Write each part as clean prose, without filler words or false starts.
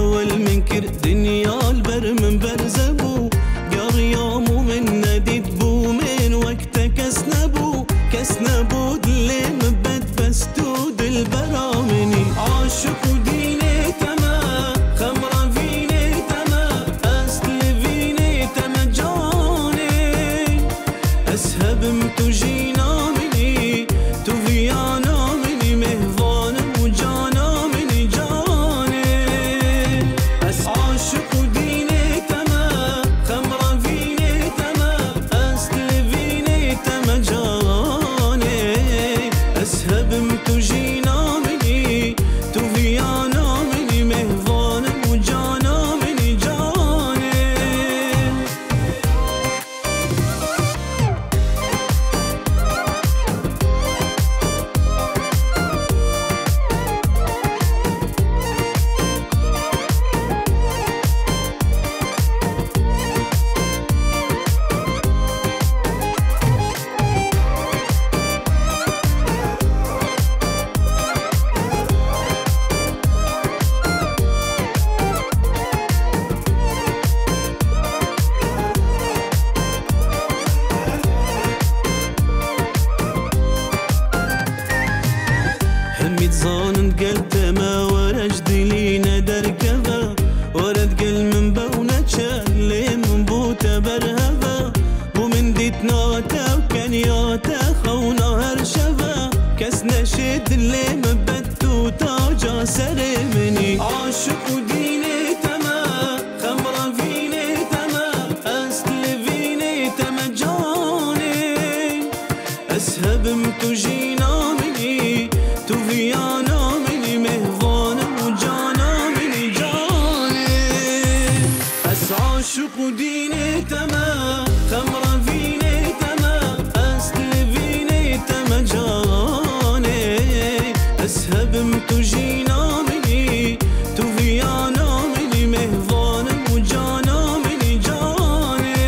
اول منكر دنيا البر من برزبو قريوم ومن نديد بو من وقته كسنبو دلي مبد بستود البرامني عاشق وديني تما خمرة فيني تما أسل فيني تما جاني أسهب متجينا مني تفيانا مني مهوانا وجانا مني جاني أس عاشق وديني تما خمرة فيني تما أسل فيني تما جاني أسهب متجينا مني تفيانا مني مهوانا وجانا مني جاني هميت ظانن قلت ما ورج دلينا دركبا ورد قل من بونا تشالي من بوتا برهبا ومن ديتنا وكان ياتا خونا هرشبا كسنا شد اللي مبتو تاجا سرمني عاشق وديني تما خمرة فيني تما أسل فيني تما جاني أسهب متجينا مني تفيانا مني مهوانا وجانا مني جاني أس عاشق وديني تما خمرة فيني تما أسل فيني تما جاني أسهب متجينا مني تفيانا مني مهوانا وجانا مني جاني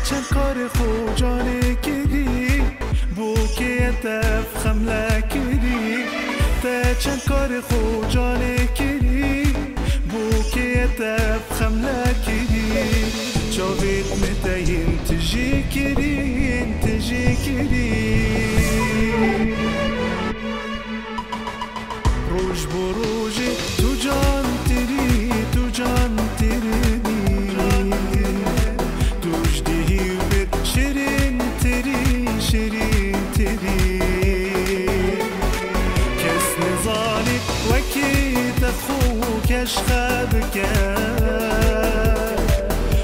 چند کار خوجانه کردی بو که تفخم لکردی تا چند کار خوجانه کردی بو که تفخم لکردی چاوید متین تجی کردی روش بو روشی تو جان تری شیرین تری کس نزانی وکی تخو کش خبکه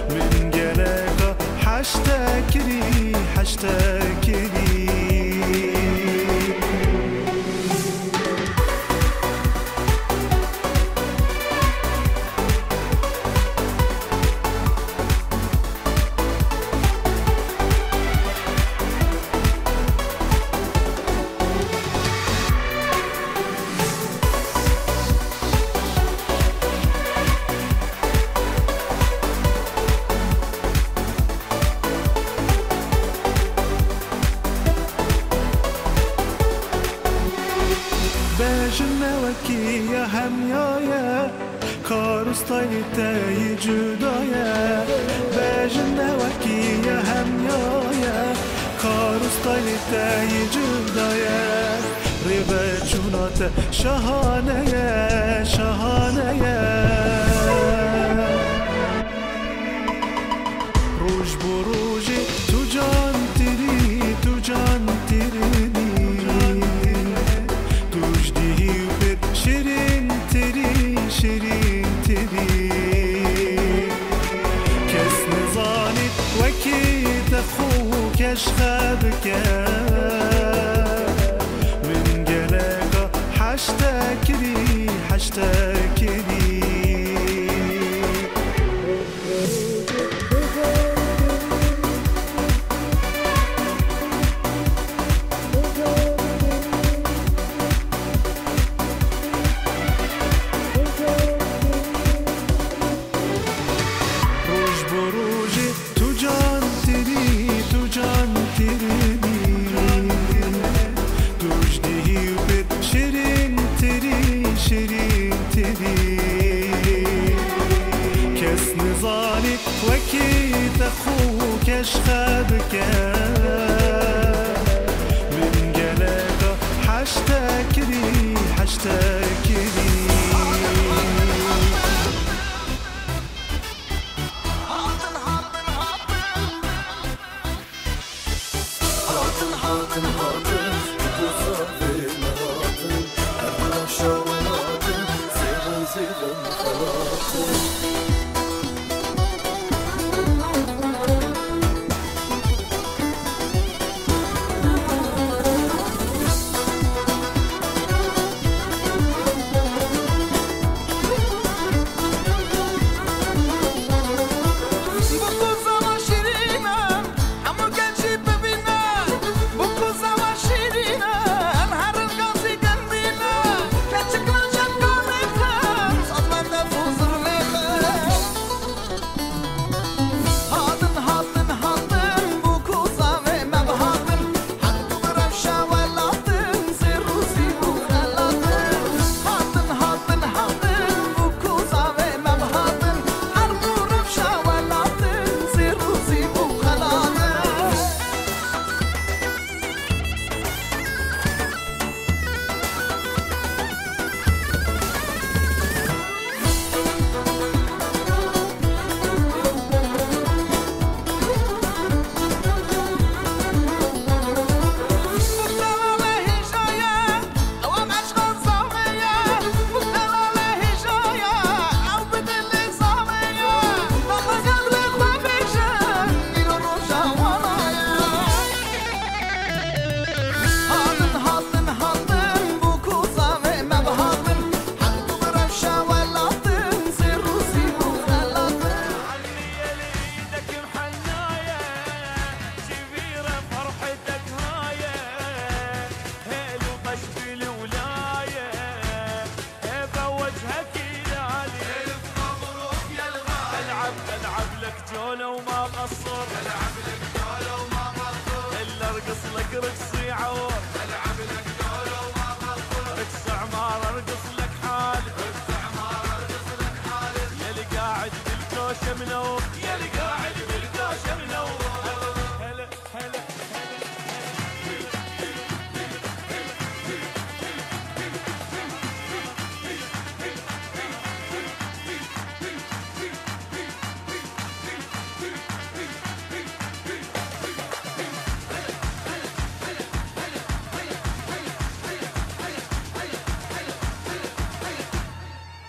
من گلگا حشتا کری بجنوکی یا همیایا کارستای تای جدایا بجنوکی یا همیایا کارستای تای جدایا ریو جونات شهانه روش بو روشی تو جان تری توش دیو بد شیرین تری کس نزانید وکی تخو کش خبکه من گلگا حشتا کری عشقه بکن من گلگا حشتکری حشتکری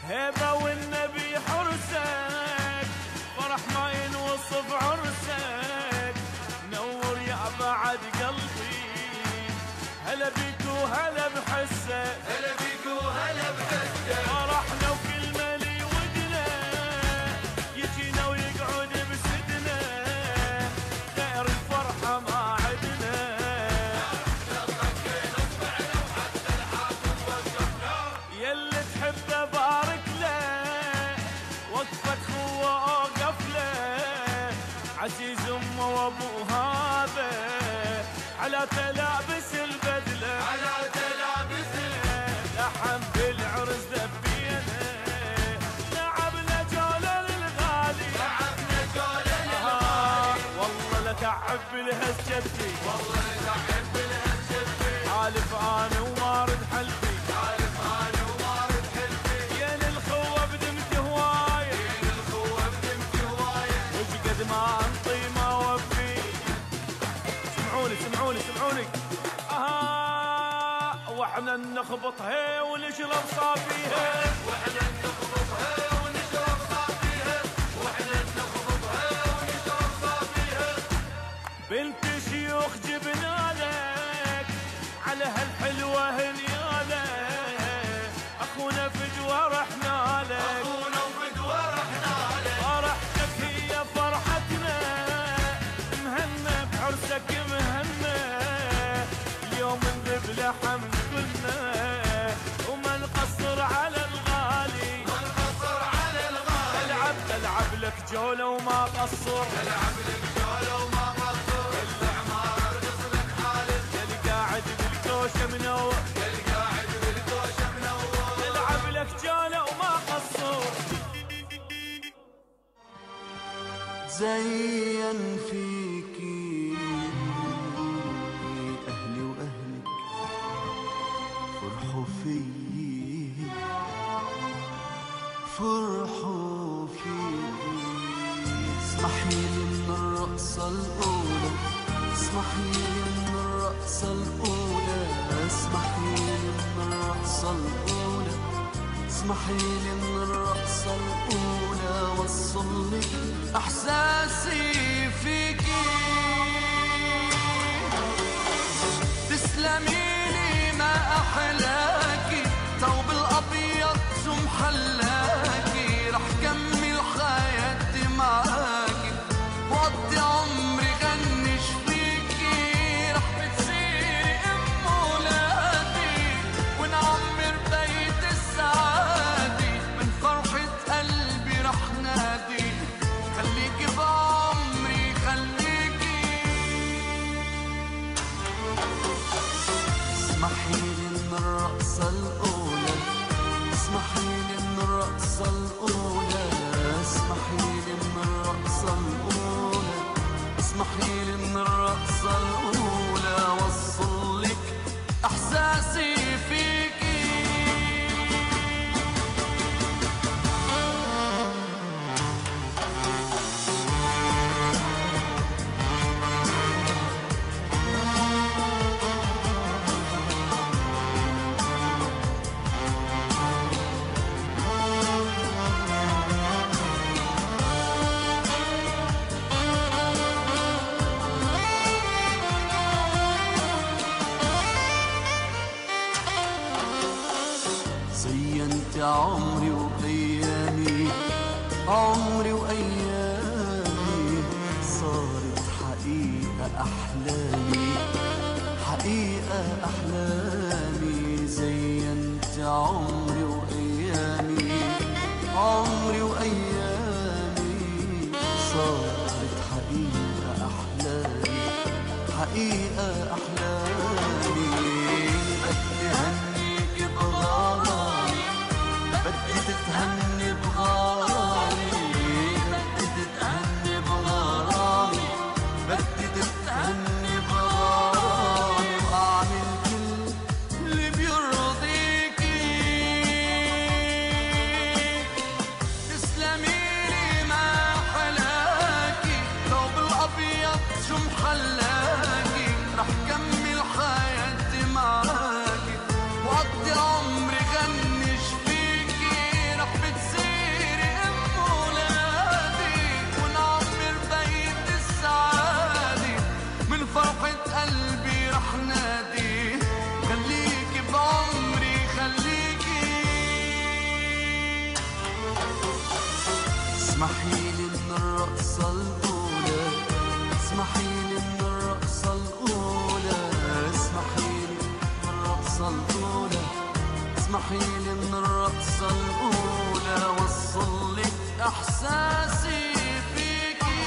هبة والنبي حرسك فرح ما ينوصف عرسك نور يا بعد قلبي هلا بيك وهلا بحسك هلا بيك وهلا بحسك فرحنا وكل مالي ودنا يجينا ويقعد بسدنا غير الفرحة ما عدنا يلي تحبه بارك له وقفة خوه اوقف له عزيز امه وابو هذا على تلابس البدله على تلابس لحم بالعرس دبينا لعبنا جوله للغالي لعبنا جوله للغالي والله لتعب بالهسجتي والله لتعب بالهسجتي حالف انا ومارد حلفي سمعوني واحنا نخبطها ونشرب صافيها واحنا نخبطها ونشرب صافيها واحنا نخبطها ونشرب صافيها بنت شيوخ جبنا لك على هالحلوة هنيالك اخونا فدوى رحنا لك اخونا وفدوى رحنا لك فرحتك هي فرحتنا مهنا بعرسك اليوم نذبح حمد كلنا وما نقصر على الغالي ما نقصر على الغالي العب لك جولة وما قصر العب لك جولة وما قصر العمار ارقص لك حالك يلي قاعد بالكوشة منور يلي قاعد بالكوشة منور العب لك جولة وما قصر زين فيك فيي فرحوا فيي. اسمحيلي من الرقصة الأولى، اسمحيلي من الرقصة الأولى، اسمحيلي من الرقصة الأولى، اسمحيلي من الرقصة الأولى وصلك إحساسي فيكي. تسلميلي ما أحلاكي، ثوب الأبيض شو محلاكي، رح كمل حياتي معاكي وقضي عمري غنش فيكي. رح بتصيري أم ولادي ونعمر بيت السعادة، من فرحة قلبي رح نادي خليكي بعمري خليكي. اسمحيلي من الرقصة الأولى، اسمحيلي من الرقصة الأولى، اسمحيلي من الرقصة الأولى، اسمحيلي من الرقصة الأولى وصلك إحساسي فيكي. زينت عمري وأيامي، عمري وأيامي، صارت حقيقة أحلامي، حقيقة أحلامي. زينت عمري وأيامي، عمري وأيامي، صارت حقيقة أحلامي، حقيقة أحلامي. بدي هنيك بغرامي، بدي تتهني بغرامي، بدي تتهني بغرامي، بدي تتهني بغرامي، وأعمل كل اللي بيرضيكي. تسلميلي ما حلاكي، ثوب الأبيض شو محلاكي، رح كمل حياتي معاكي وقضي عمري غنش فيكي. رح بتصيري أم ولادي ونعمر بيت السعادة، من فرحة قلبي رح نادي خليكي بعمري خليكي. اسمحيلي من الرقصة الأولى، اسمحيلي من الرقصة الأولى، اسمحيلي من الرقصة الأولى، اسمحيلي من الرقصة الأولى وصلك إحساسي فيكي.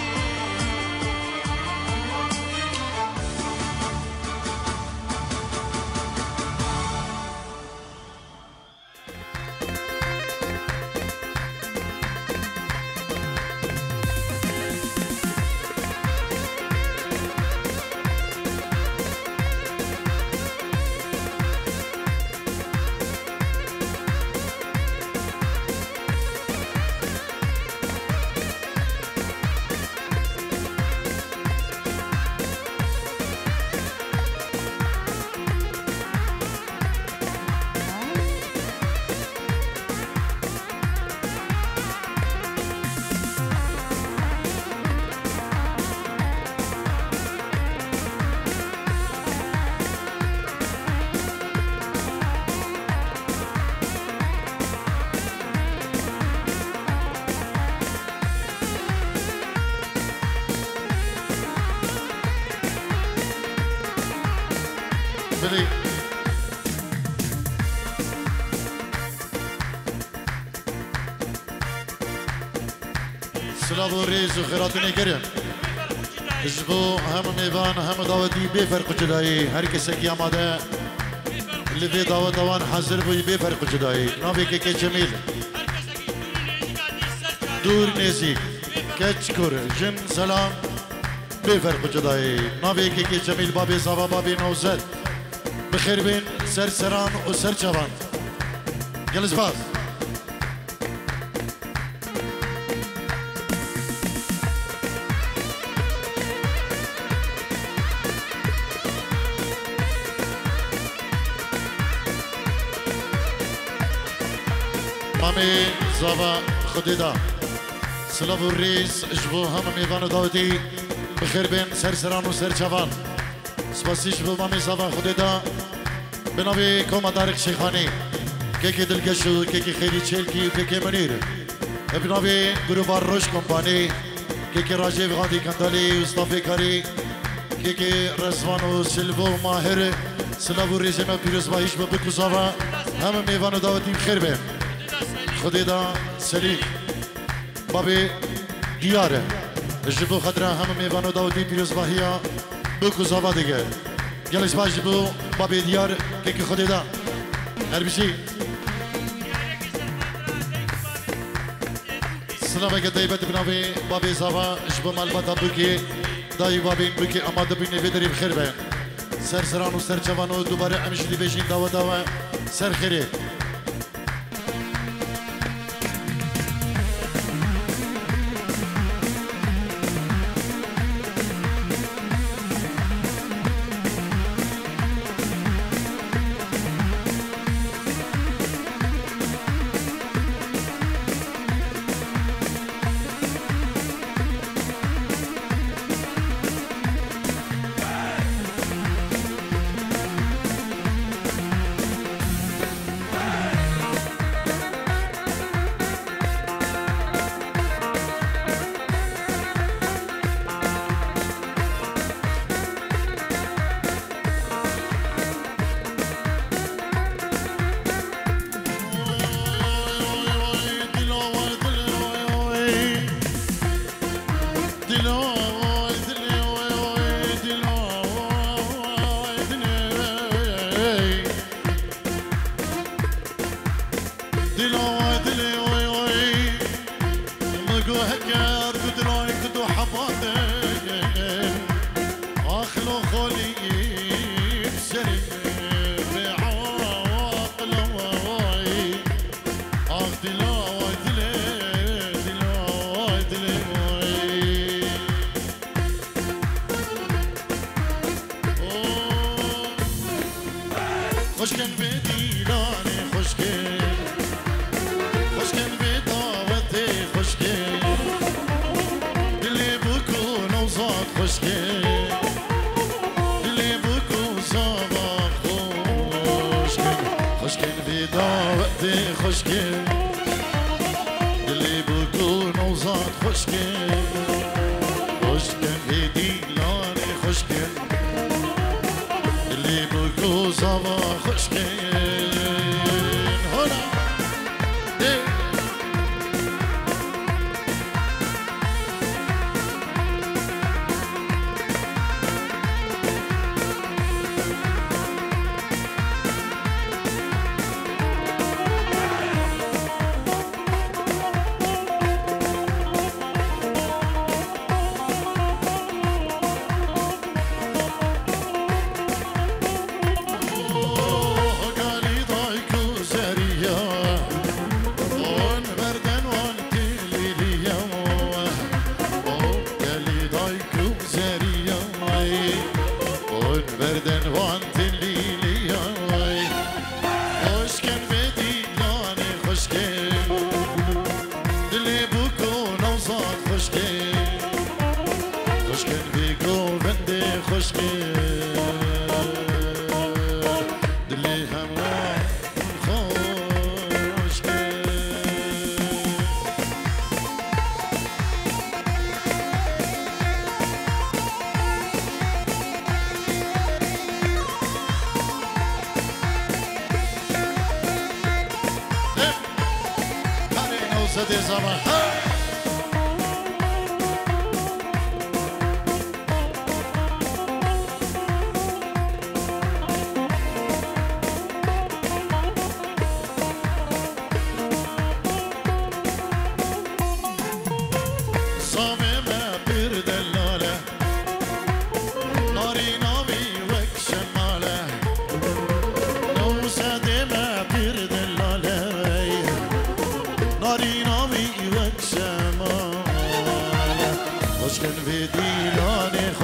بلي سلام و ریز و خیراتونی کریم جبو هم میوان هم دعوتی بفرق جدایی هر کسی که آماده لذي دعوت وان حاضر بوي بفرق جدایی ناوی که جمیل دور نزیک کچکر جن سلام بفرق جدایی ناوی که جمیل بابی زوا بابی نوزد بخير بين سر سران وسر شبان جلس باز مامي زابا خديدا سلافو الرئيس اجبو هم ميفانو داوتي بخير بين سر سران وسر شبان سپاسی جبو مامی زبان خوددا بنابی کوما دارک شیخانی که دلگشو که خیلی چلکی و که منیر بنابی گروه روش کمپانی که راجب غادی کندالی استافی کاری که رزوان و سلوو و ماهر سلابو رژیم پیروز باهیش بکو زبان همه میوانو دعوتیم خیر بین خوددا سلیق بابی دیاره جبو خدره همه میوانو دعوتیم پیروز باهیا بکو زاوا دیگه گلش باش بو بابی دیار که خودی دا هر بیشی سلام اگه دایبت بنابی بابی زاوا جبو معلومات بکی دایی بابی بکی آماده بینی بدری بخیر بین سر سران و سر جوان و دوباره همیشه دی بیشین داوا سر خیره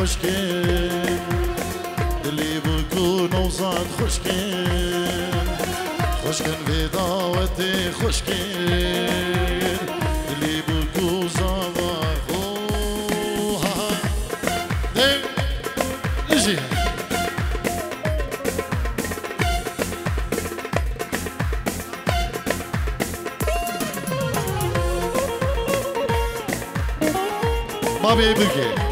خوشكين اللي بكون وزاد خوشكين خوشكين في دعوتي خوشكين اللي بكون زاد خوها دي نجي بابي بكي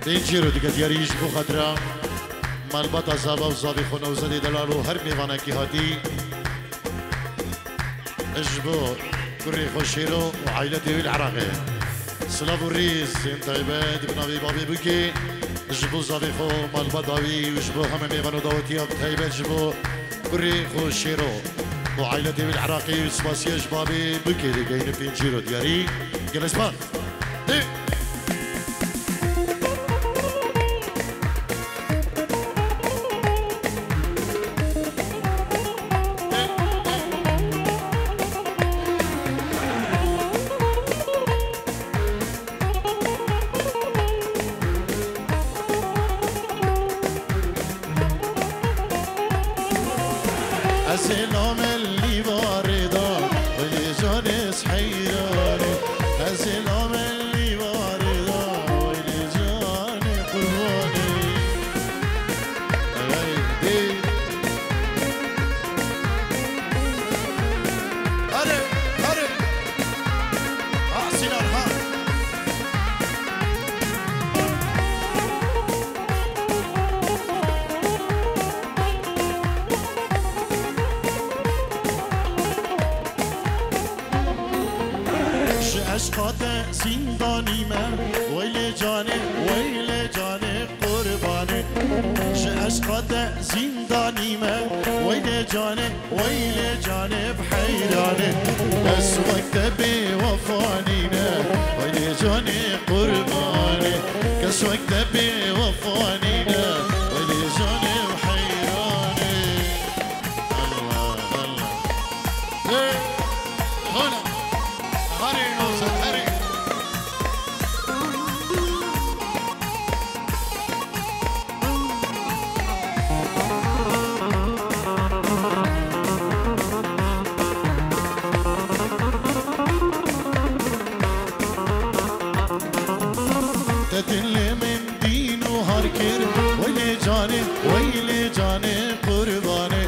دين جيرو ديك دياريش بو خطرة مالبطة زابا وزابي خونا وزادي دلالو هر ميوانا كي هاتي اجبو كري خوشيرو وعائلتي بالعراقي سلافو الريس انت عباد بنابي بابي بكي اجبو زابي خو مالبطاوي وجبو هم ميوانو داوتي ابتايبه اجبو كري خوشيرو وعائلتي بالعراقي وسباسي اجبابي بكي دي كاين دين جيرو دياري جلس بان دي السلام اللي باردة واللي جانس حيراني السلام اللي باردة واللي جاني قرباني هاي هري هري أحسن الحال عشقات زندانی من ویل جانه قربانه عشقات زندانی من ویل جانه بحیرانه بس وقت بی وفانینه ویل جانه قربانه کس وقت بی وفانینه ویل جانه بحیرانه الله الله هلا هاري نوصل هاري تدل من دينو هاركر ويلي جاني قرباني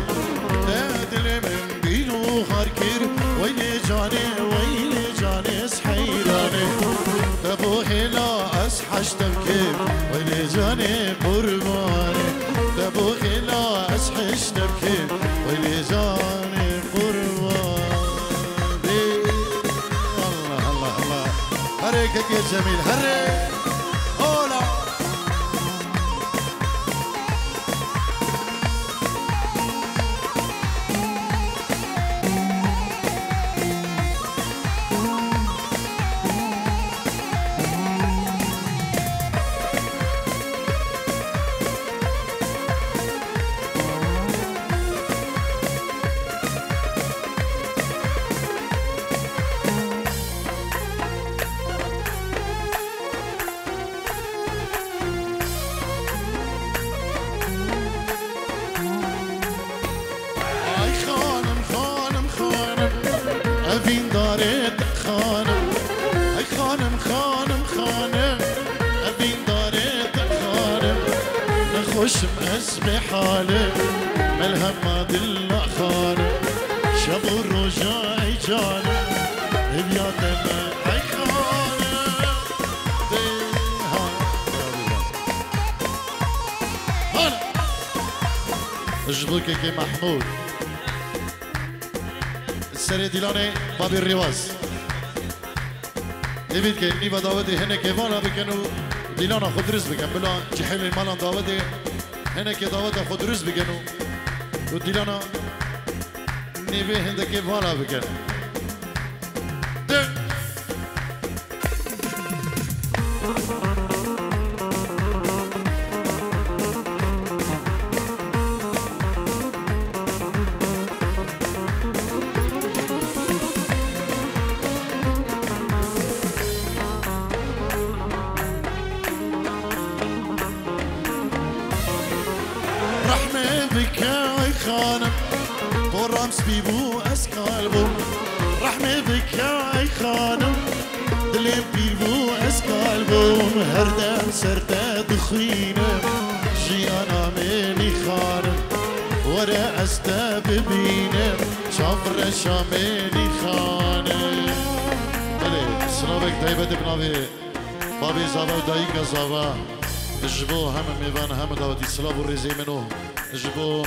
تدل من دينو هاركر ويلي جاني سحيراني تبو هلا اسحش تبكي ويلي جاني قرباني تبو هلا اسحش تبكي ويلي جاني قرباني الله الله الله هريك يا جميل هريك هولا أبين دارت خانم أي خانم أبين دارت خانم نخش مأسبي حالم ملهم ما دل خانم شبو الرجاء جانم بياتم أي خانم هلا اجبوك كي محمود سري ديلاني بابي الرواز ديفيد كي نيفا داودي هنا كيفانا بكنو ديلانا خد رز بكن بلا جحيل المالان داودي هنا كي داودي خد رز بكنو وديلانا نيفي هندا كيفانا بكن خانم قرام سبيبو اسكالبو رحمة بك يا اي خانم دلم بيبو اسكالبو هردم سرتا دخينه جيانا مني خانم ورا استا ببينه شافر شامني خانم بله سلامك دايبت بنابي بابي زاوا ودايكا زاوا جبو هم ميوان هم داوتي سلام ورزي منو جبو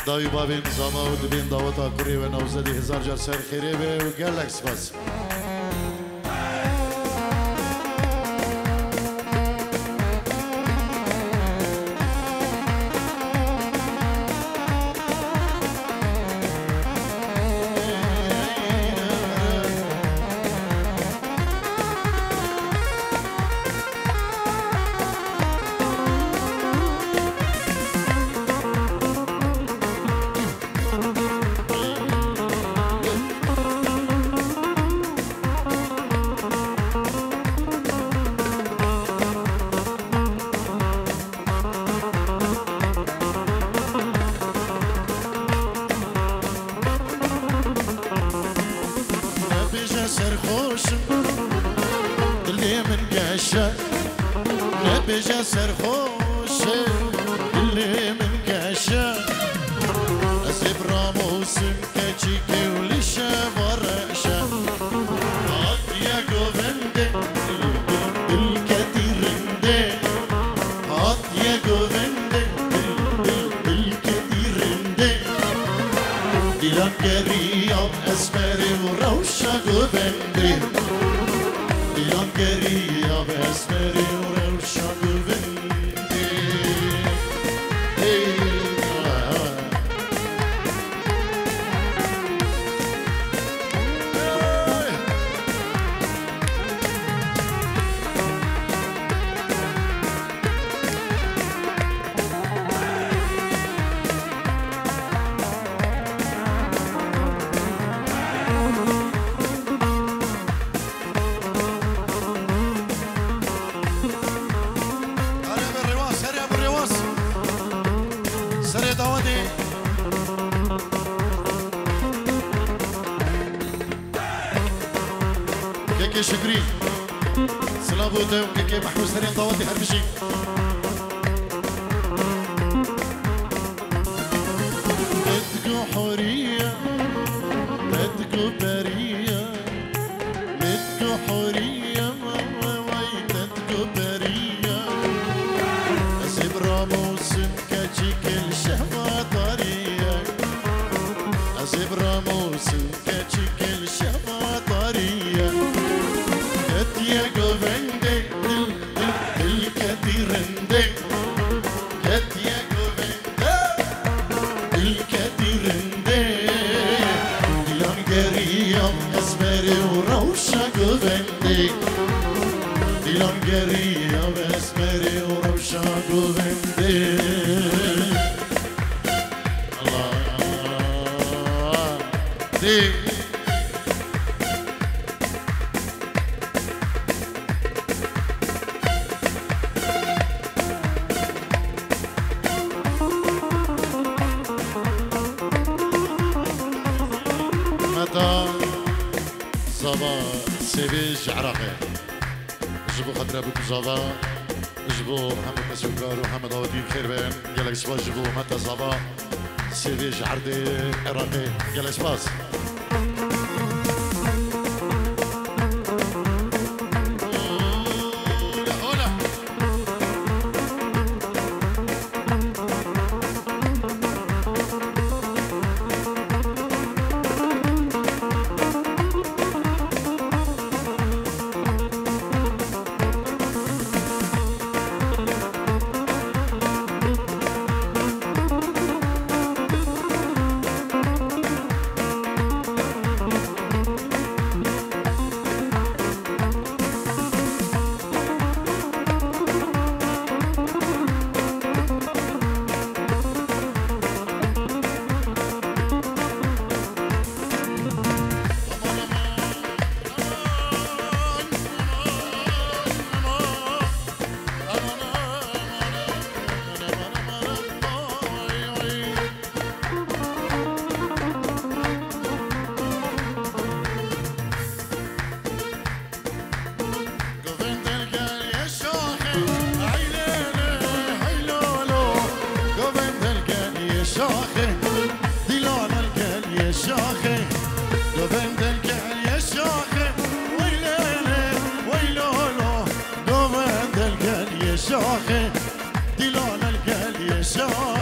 داوي بابين زاوا ودبين داوتا كوري ونوزدي هزار جار سر خيري بي وقال لك سباس نبجا سرخوش اللي من كاشا أسيب راموس كاتشي كولي شابرشا هات يا جوفندي الكتيرندي هات يا جوفندي الكتيرندي ديلان كريم أسمري وروشا جوفندي ديلان كريم أسمري شكري سلام بودا وكيكي محمود سريع طواتي هربشي بدكو حورية بدكو برية بدكو حورية واي بدكو برية أسيب راموس كاتشي كل شهوة طرية أسيب راموس كاتشي كل شهوة طرية يا جوفندي الكتيرندي يا جوفندي الكتيرندي ديلانجريا اسمري وروشا جوفندي ديلانجريا اسمري وروشا جوفندي الله دي زابا سيفيج عراقي جبو خطرة بكو زابا جبو محمد مسوكار ومحمد عودي بخير بين قالك سباس جبو متى زابا سيفيج عردي عراقي قالك سباس شاخه دلال الكل يا شاخه قبند الكل يا شاخه ويليلي ويلولو قبند الكل يا شاخه دلال الكل يا شاخه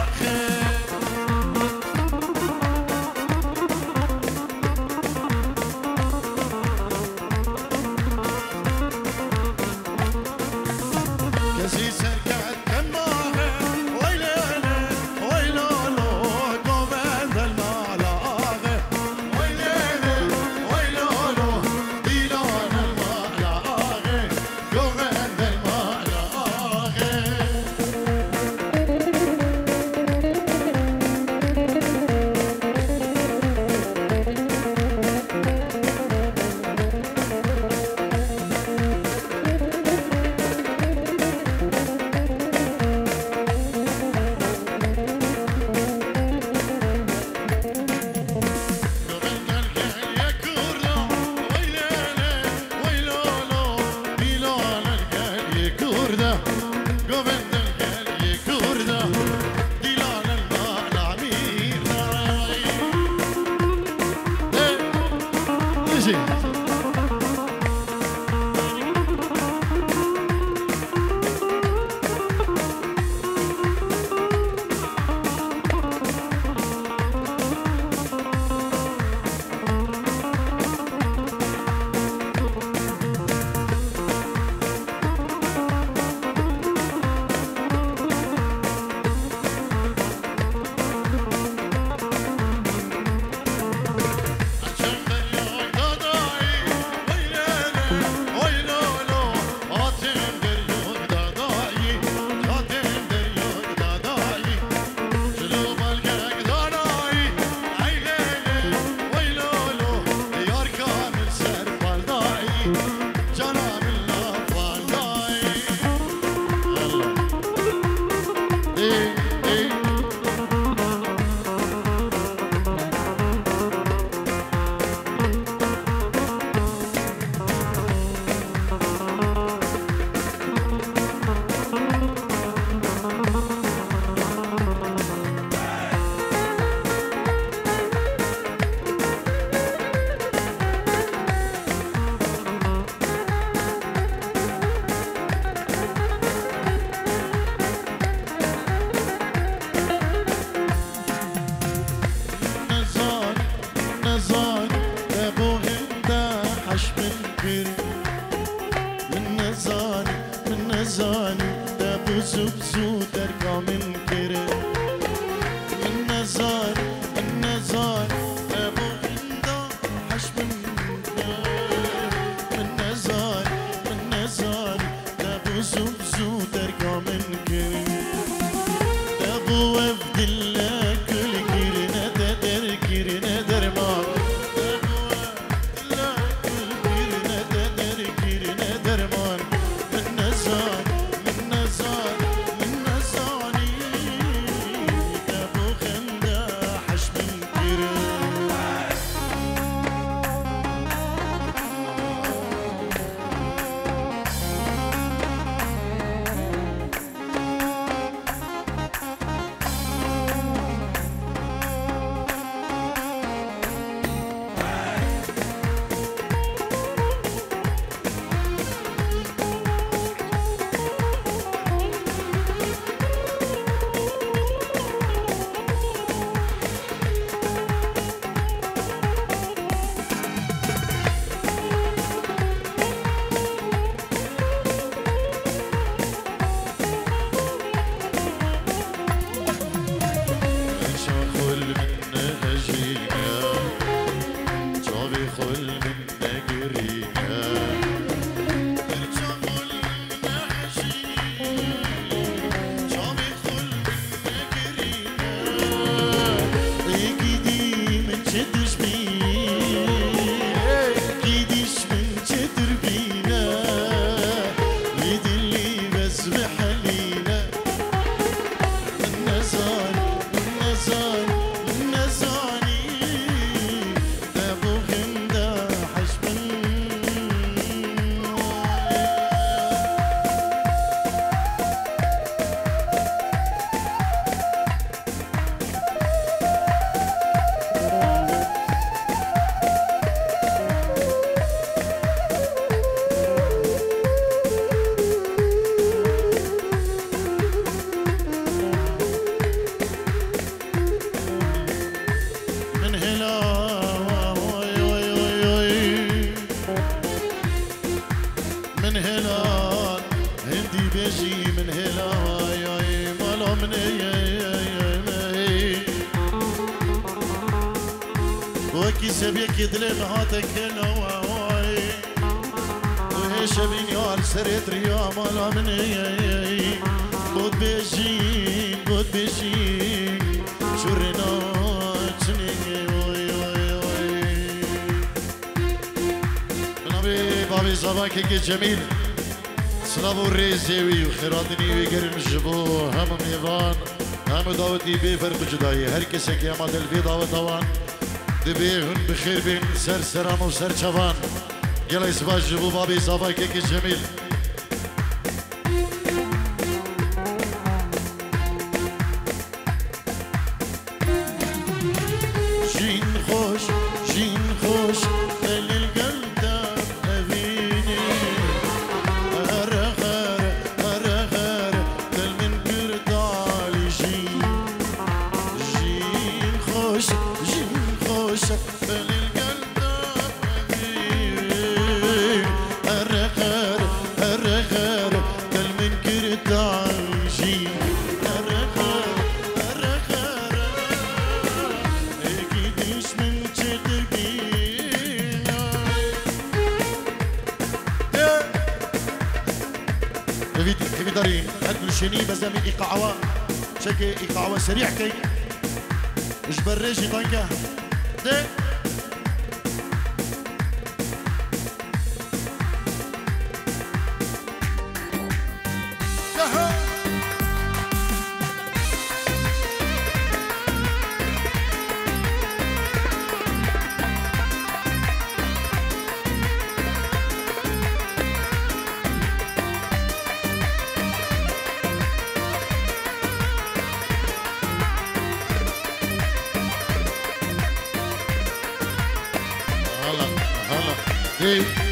هلا وي وي وي وي من هلال هندي بيجي من هلال يا مالا من وكي سبيك يدلم هاتك هلا واي وهي شبين يار سريت ريا مالا من بود بيجي بود بيجي شورنا بابي زباكي جميل سلام الريزيوي وخيراتني ويقرن الجبو هم ميفان هم داوتي بفرق جداي هر كسك يا مادل في داوت طوان دبيهن بخير بين سر سرام وسر شفان يلا يسباج جبو بابي زباكي جميل جين خوش جين خوش دارين هدلو شني بزمي إيقاعوا شكي إيقاعوا سريع كي اجبر ريجي طنكا ده Hey.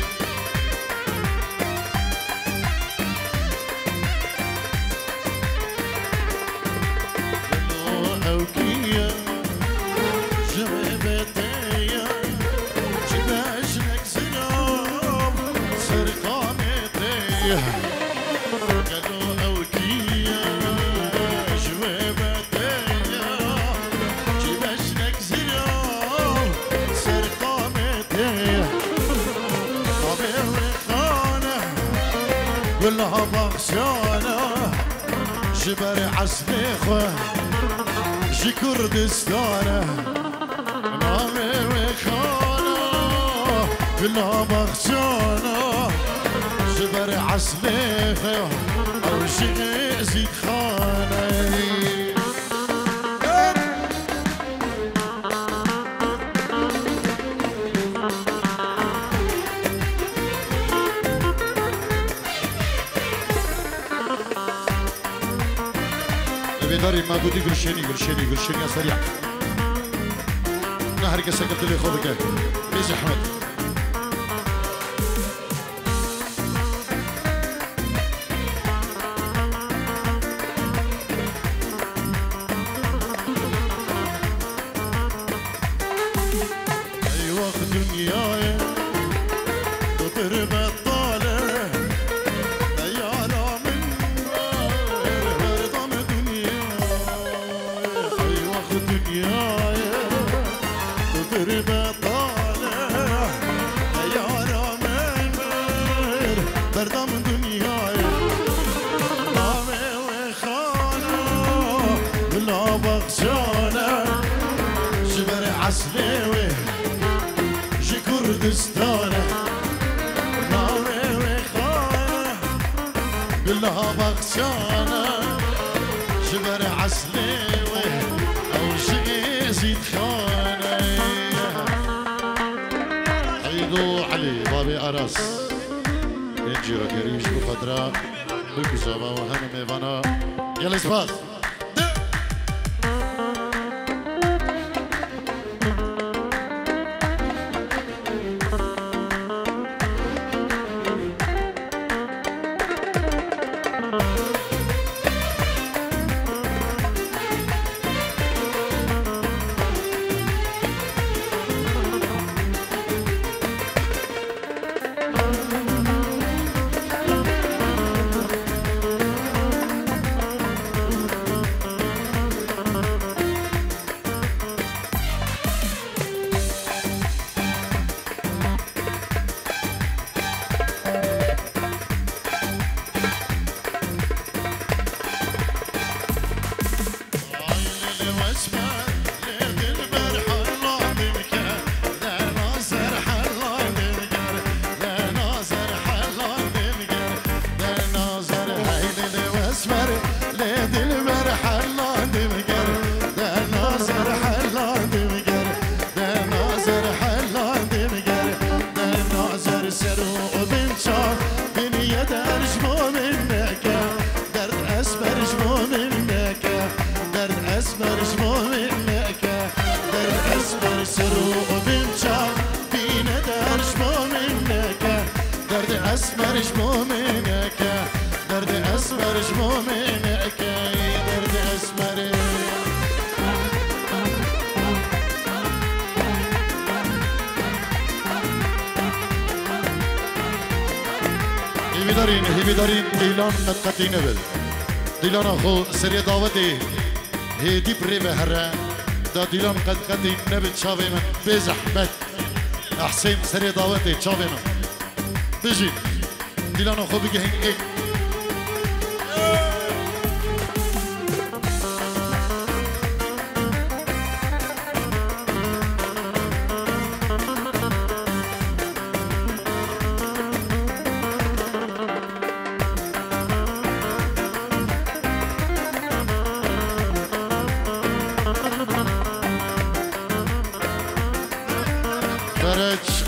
كلها بغشانة جبر عسليخة جي كردستانة نامي وخانة كلها بغشانة جبر عسليخة أو جي زيد خانة داري ما قودي قرشيني يا سريع نهر كسا قلت لي خذك بيزي احمد ايوه دنياي تطرب الطالع ديانا من دنياي تضرب طالع ديارة من بردم دنياي نامي وخانة بلا بغشانة جبر عسليوي جي كردستانة نامي وخانة بلا بغشانة جبر عسليوي زيد خانة عيدو علي بابي أراس انجيرا كريم شكو فترة بلكو زابا وهم ميفانا يلا اسباس سرو بنشان بینه درش مومنکه درد اسمرش مومنکه درد اسمرش مومنکه درد اسمرش هیوی دارین دیلان نتقتی نبل دیلان خو سری دعوتی هیدی پری به هره دا دیلان قدقتی نبل چاوی من به زحمت احسین سری دعوتی چاوی من بجی دیلان خو بگه هنگ ایک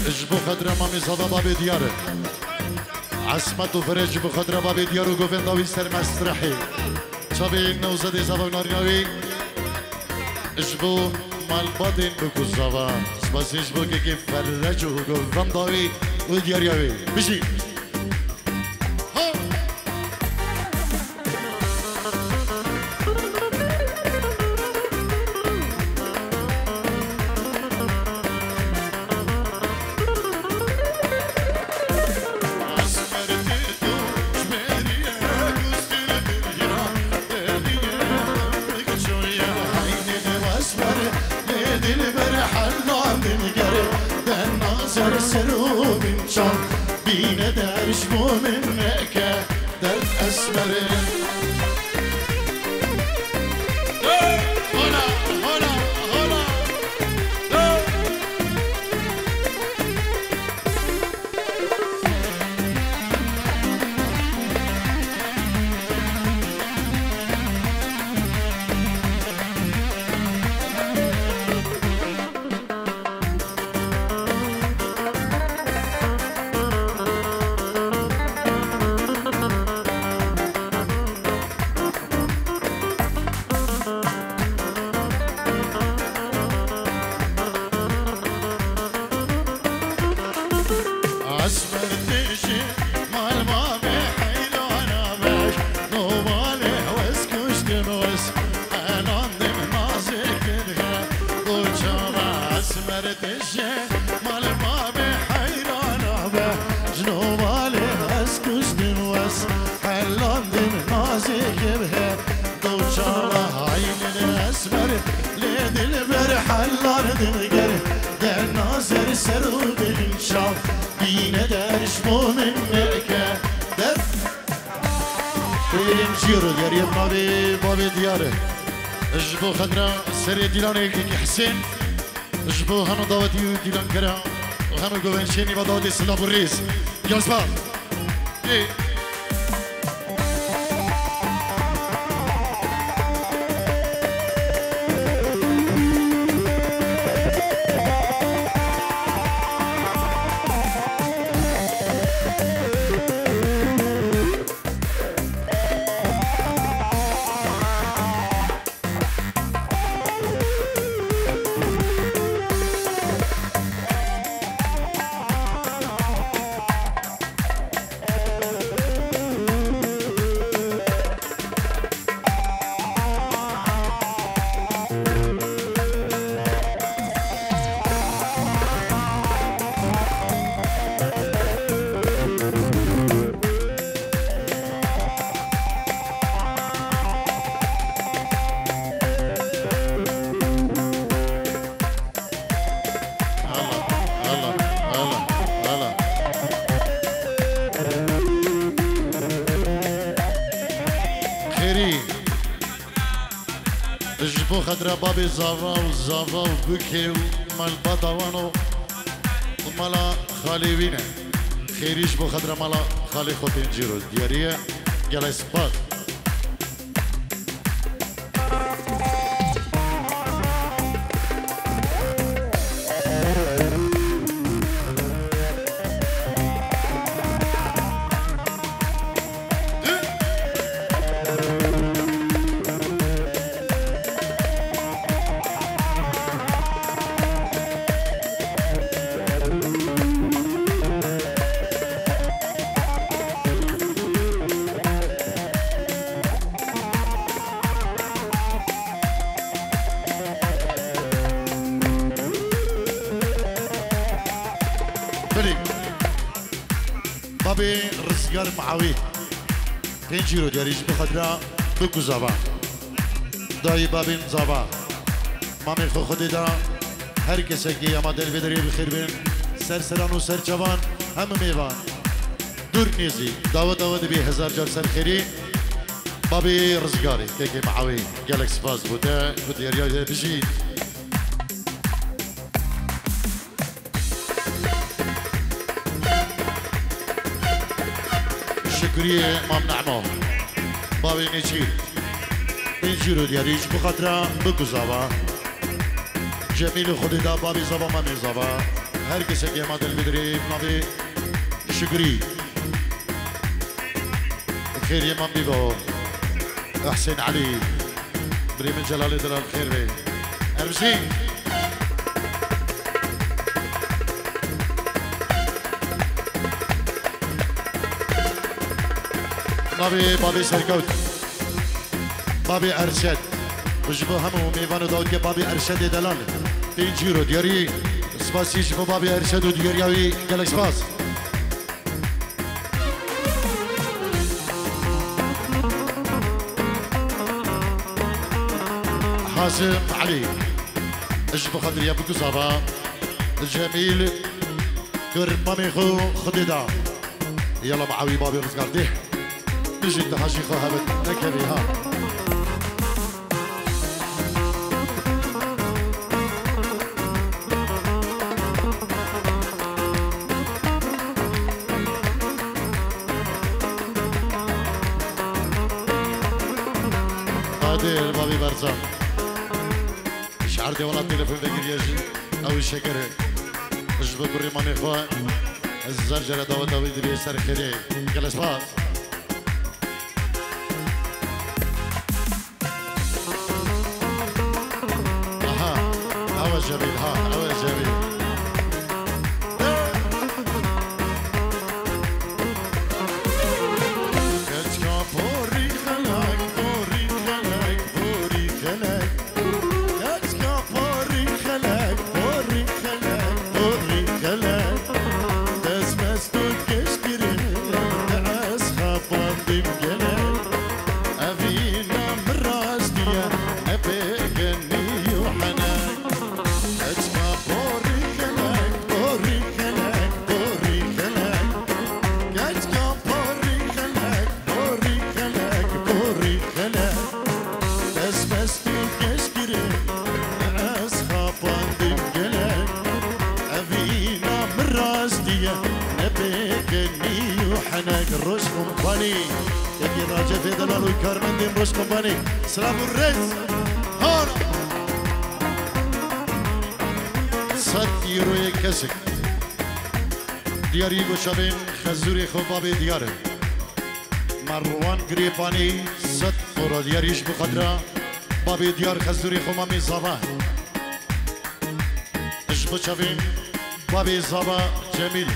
اجبو خدره مامی زاده بابی دیاره عصمت و فرج بو خدره بابی دیارو گوفنداوی سر مسرحی چابی نوزدی زبا ناریناوی اجبو مالبادین بکو زبا سپاس اجبو که فرج و گوفنداوی و دیاریاوی بشی سرو بنشان بینه درش مومنکه درد اسمره هلا هلا هلا سرو بنشان بینه درش مومنکه در این جیرو دیاری بابی دیاره اجبو خدرا سری دیلانه که حسین اجبو همه دعوتی و دیلان کرا و همه گوینشینی و دعوتی سلاب و ریز یازبار اجبو خدرا بابي زافا و بكي ومال بطوانو ومالا خالي وينه خيريش بو خدرا مالا خالي خوتين جيرو دياريه يلا سبات بابي رزقار معاوي بينجيرو دياريش بخدرا بكو زابا داي بابين زابا مامي خو خودي دا هر کسی که اما دل بدری بخیر بین سرسران و سرچوان همه میوان دور نیزی داود بی هزار جار سرخیری بابی رزگاری که معاوی گلکس باز بوده بود یریای بجید شکریه مام نعمو بابی نیچیر بینجیرو دیاریش بخاطره بگذابا جمیل خودی دا بابی زبا مامی زبا هر کسی که ما دل بدری نبی شکری خیری من بیبا احسین علی بری من جلالی دلال خیر بی ارمسی نبی بابی سرکوت بابی ارشد وجبه همه میوان داود که بابی ارشد دلال بینجیرو دیاری سپاسیش با بابی ارشد و دیاریاوی گلک سپاس حاسم علي اجب خاطر يا بكو صابا الجميل كرمامي خو خديدا يلا معاوي بابي رزقاردي نجي تحاشي خو هبت نكبي ها قادر بابي برزان شعرتي والله التليفون بقي يجي او الشكر اجبر الريمان اخوان الزرجره داود بيسر خيري جلس باص اها هوا جميل ها هوا جميل روش كومباني يكي راجع في دلال ويكارمن دين روش كومباني سلام الرئيس هون 100 يورو يكسك دياري وشابين خزوري خوبابي دياره مروان غريباني 100 يورو دياريش بقدره بابي ديار خزوري خومامي زابا اش بشابين بابي زابا جميل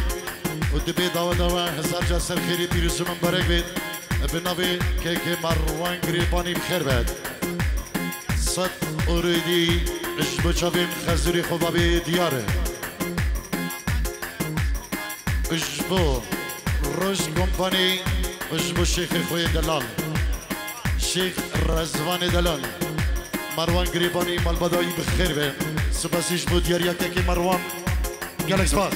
ودبي دوا هزار جاسر خيري بيرسو من بارك بيت بنابي كيكي مروان غريباني بخير بيت 100 اوريدي اجبو شابين خزوري خوبابي دياره اجبو روش كومباني اجبو شيخ خوي دلال شيخ رزوان دلال مروان غريباني مالبداي بخير بيت سباس اجبو دياريا كيكي مروان قالك سباس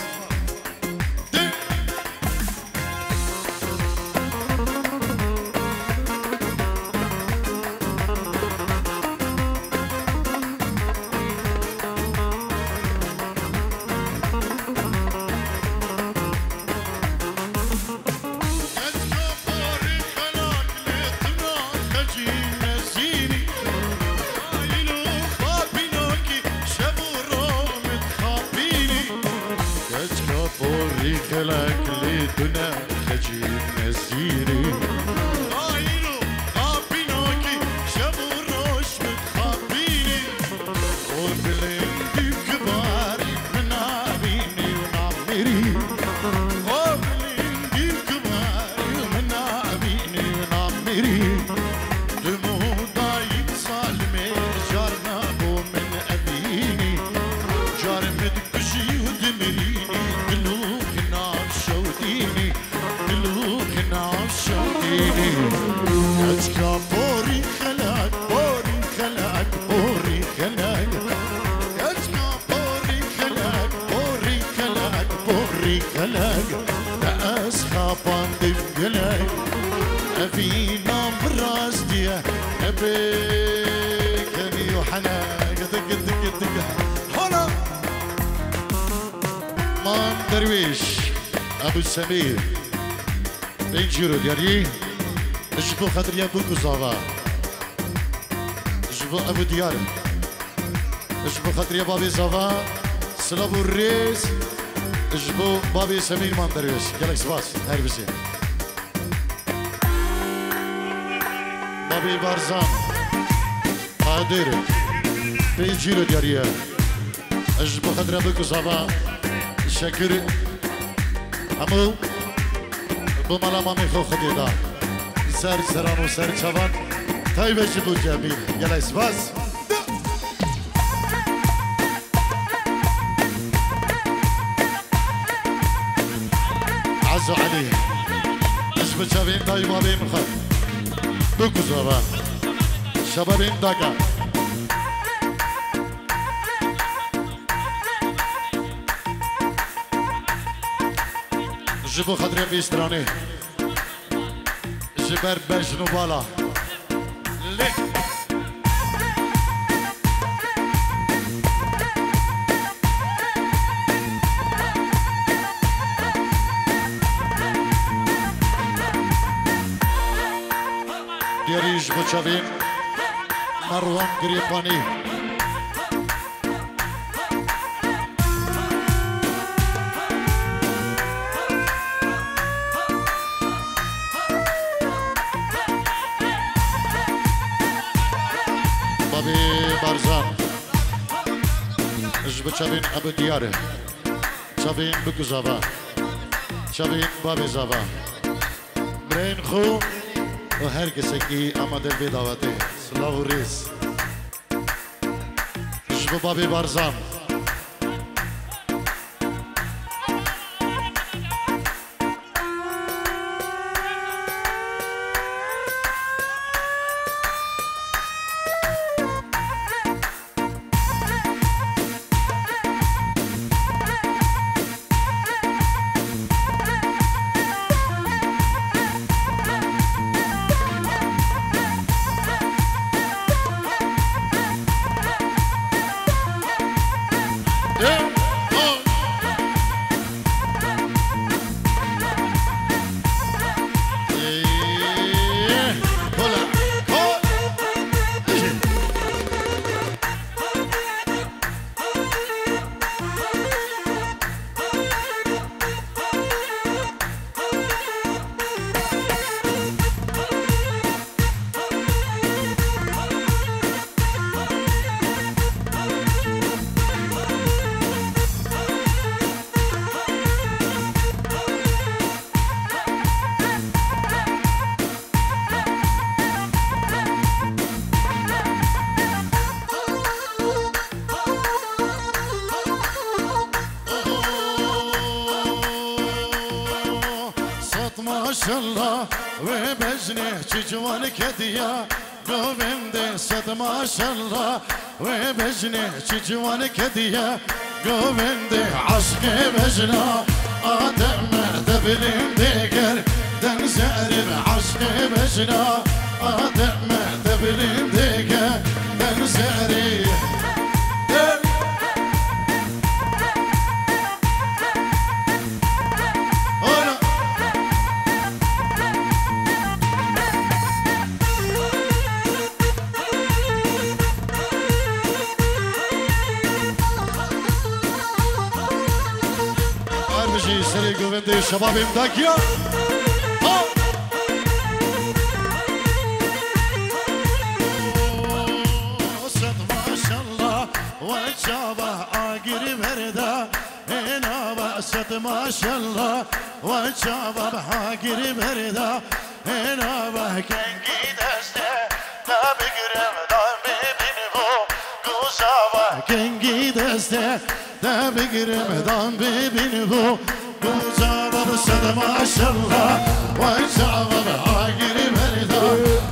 بوري كلاك أصحابان دفقلاك في نام راس ديه أبيك أبي وحنا قدك هنا مان درويش أبو سمير بينجرو دياري اجبو خاطر يابو كوزافا اجبو أبو ديار اجبو خاطر يا بابي زافا سلابو الريس اجبو بابي سمير مان درويش قالك سباس هاي بسي بابي بارزان قادر بينجرو دياري اجبو خاطر يابو كوزافا شكر همو بمالا مامي خو خديدا سر سران و سر چوان تایبه جبو جميل يلا اسباس عزو علي اجبو چوين داي بابي مخد بكو زبا شبابين داكا جبو خدري بيستراني جبر بجنو بالا لك دياري جبو چاوين مروان گريباني بارزان اجبو چاوين ابو دياره چاوين بگو زابا چاوين بابي زابا برين خو و هر کسی که آمده به دعوته سلاو ریز اجبو بابي بارزان ماشالله وبجنه جوان كديا قومنده صد ماشالله وبجنه جوان كديا قومنده عشق بجنا آدم دبلين ديگر دن زهر عشق بجنا آدم دبلين ديگر دن زهري سري قومنده شباب امداكيا صد ما شاء الله وجابه آقر بردا هنا صد ما شاء الله وجابه آقر بردا هنا كنجي دسته لا بقرم دام ببنبو قوزابه كنجي دسته لا بقرم دام ببنبو قوزابه صد ما شاء الله وجابه آقر بردا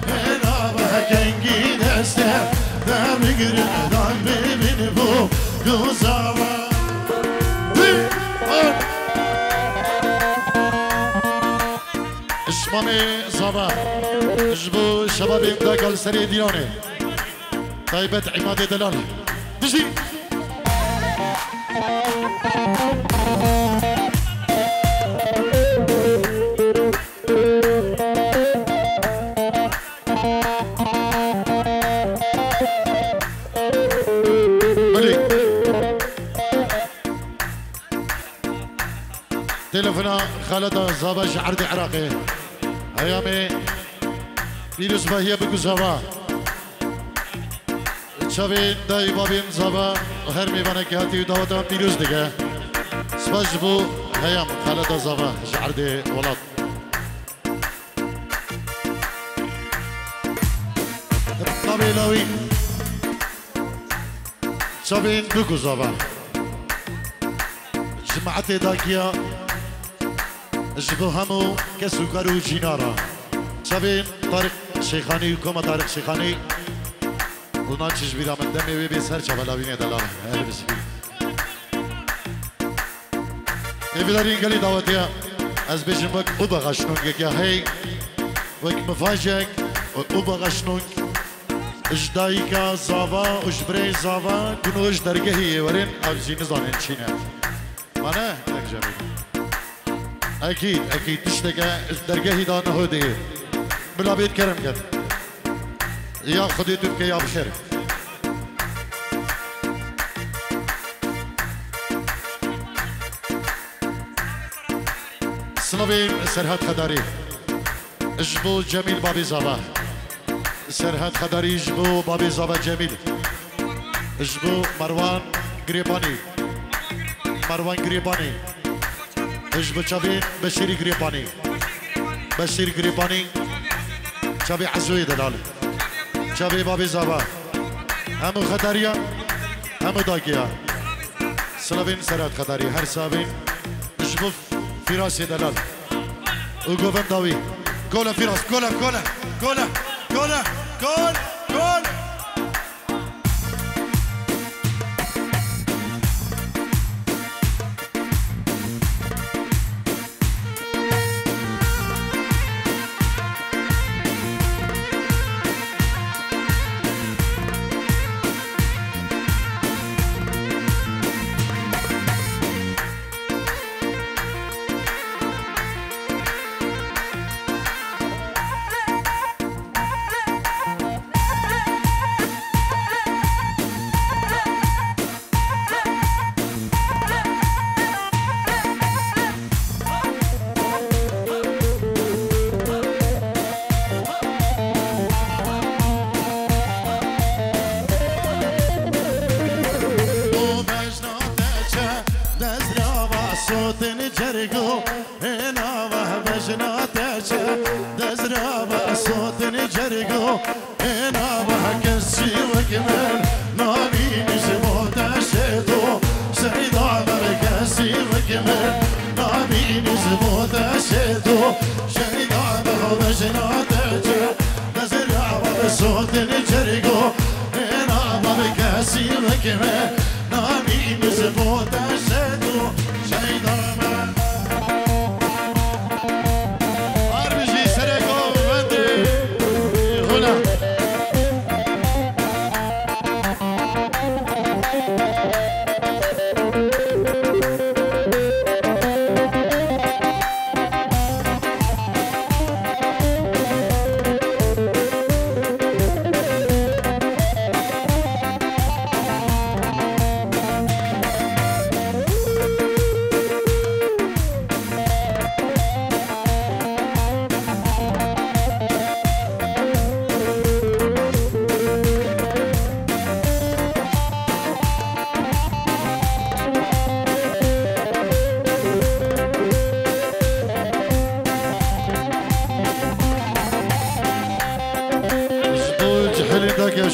هنا كنجي دسته لا بقرم دام ببنبو قوزابه اسمامي زابا جبو شباب داك السري ديوني طيبة عماد دلال دجي تلفنا خالد زابا عرض عراقي هيامي فيروس باهية بگو زابا شبين داي بابين زابا هر میوانه که هاتی و دعوتان فيروس دیگه سپاس بو هيام خالد زابا عرض ولاد قبيلاوي شبين بگو زابا جماعت داکیا جبو همو کسو کرو جینارا شبین طارق شیخانی و کما طارق شیخانی اونا چش بیرا من دمی وی بی سر چبالاوینه دلاره هل بسی بی ایویدارین گلی دعوتیا از بیشن وک او بغشنونگ که هی وک مفاجک او بغشنونگ اجدایی که زاوا اجبری زاوا کنو اج درگهی ورین افزی نزانین چینه مانه نکجمی اكيد تشتكى درجه دانه هودي بلا بيت كرم قد يا خدي تبكي يا بخير سلوين سرهد خداري اجبو جميل بابي زابا سرهد خداري اجبو بابي زابا جميل اجبو مروان قريباني اجبو شابين بشيري قريباني شابي عزوي دلال شابي بابي زابا همو خداريا همو داقيا سلوين سرهد خداري هر سابين اجبو فراس دلال وقوفن داوي كولا فراس كولا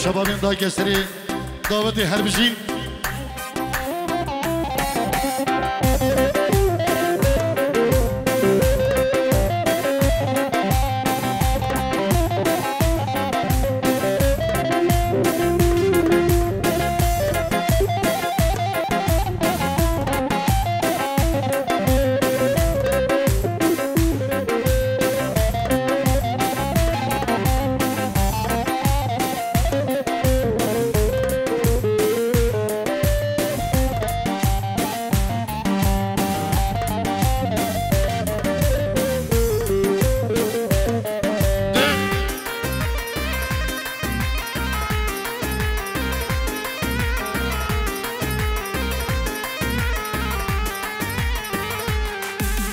شبابين دا كسري دعوتي هربجين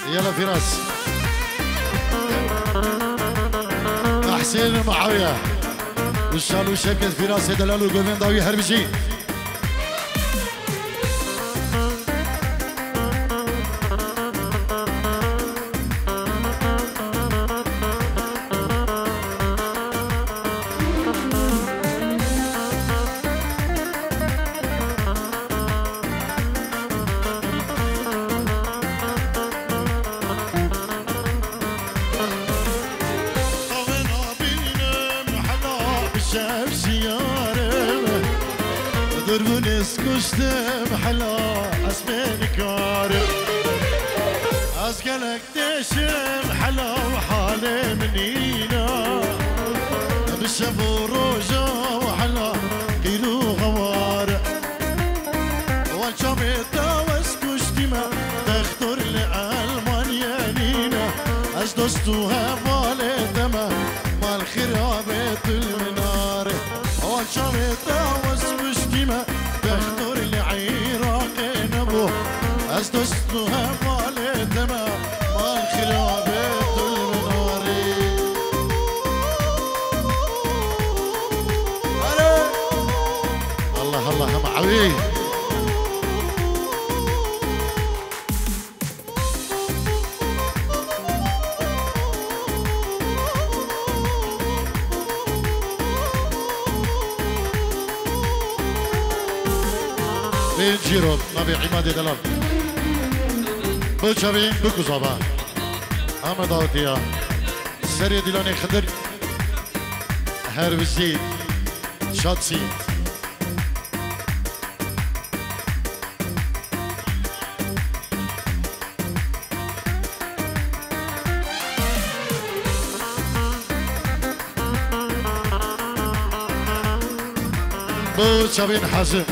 يلا فراس حسين المعاوية وشالو شركة فراس دلال وقومين ضاوي هربشي كشتم حلا اسمين كارم اسقلك تشم حلا وحالي منينا بالشفو روجا وحلا كيلو غوار والشاميتا واسكشتما تختار لألمانيا لينا اشدستوها بالتما مال خرابة المنار والشاميتا واسكشتما تختار العراق نبو أسدستها مال دماء مال خرابة المنار الله الله معوي جيرو نبي عماد دلال بوشابين بكوزابا اما داوتيا سري ديلاني خضر هربزي شاتسي بوشابين حازم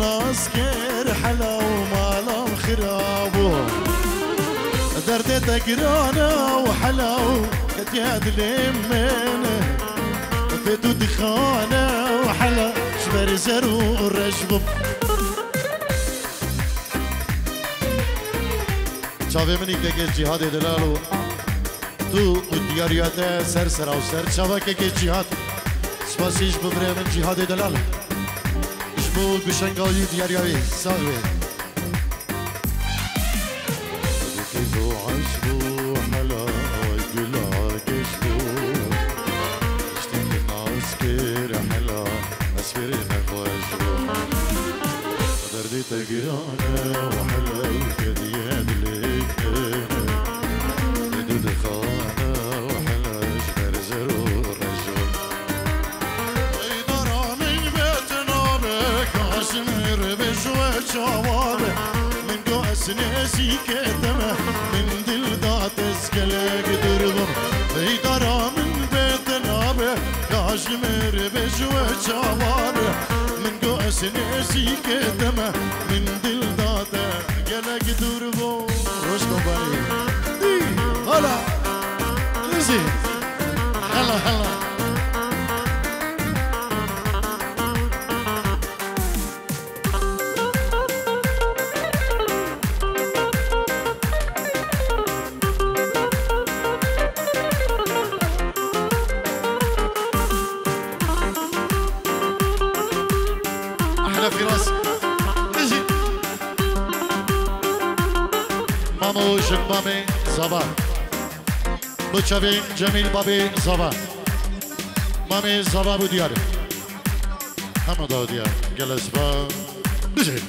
ناسكر حلا ومالام خرابو دردي تقرانا وحلا كتياد لمن فتو دخانا وحلا شبر زرو الرجب شافي مني كيكي جهاد دلالو تو ودياريات سر سر او سر شافا كيكي جهاد سپاسیش ببره من جهاد دلالو بود بشنگایی دیاریایی ساغوی بکیزو عشبو حلا گلا گشبو اشتیک ناسکر حلا اسفر نخوشبو دردی تگرانه وحلا کدیاد لیکنه بدود خانه وحلا شبر زرو رجو شمر بجوة شوابه من قوس ناسي كتمه من دل ضاعت اسكالك دربم بيدارا من بيت نابه كاشمر بجوة شوابه من قوس ناسي كتمه من دل ضاعت اسكالك دربم روش كوباني هلا نزي هلا هلا فراس نجي مامو جنبامي زبا بچاوي جميل بابي زبا مامي زبا بو ديار هم داو ديار جلس با نجي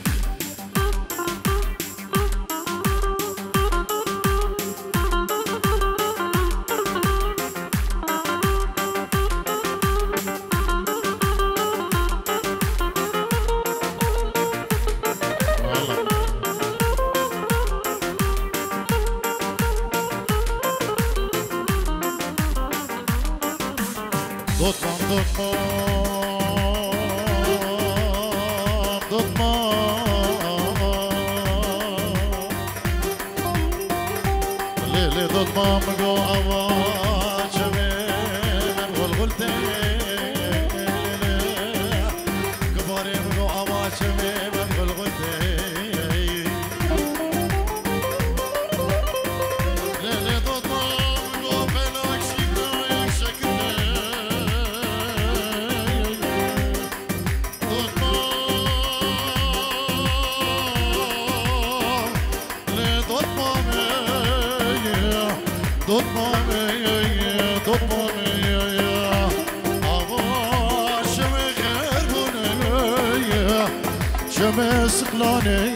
ضدمام جو أوا شباب والغلتة كباري جو أوا شباب والغلتة ليلي ضدمام جو فلوك شكاية شكلة ضدمام شمس سقلاني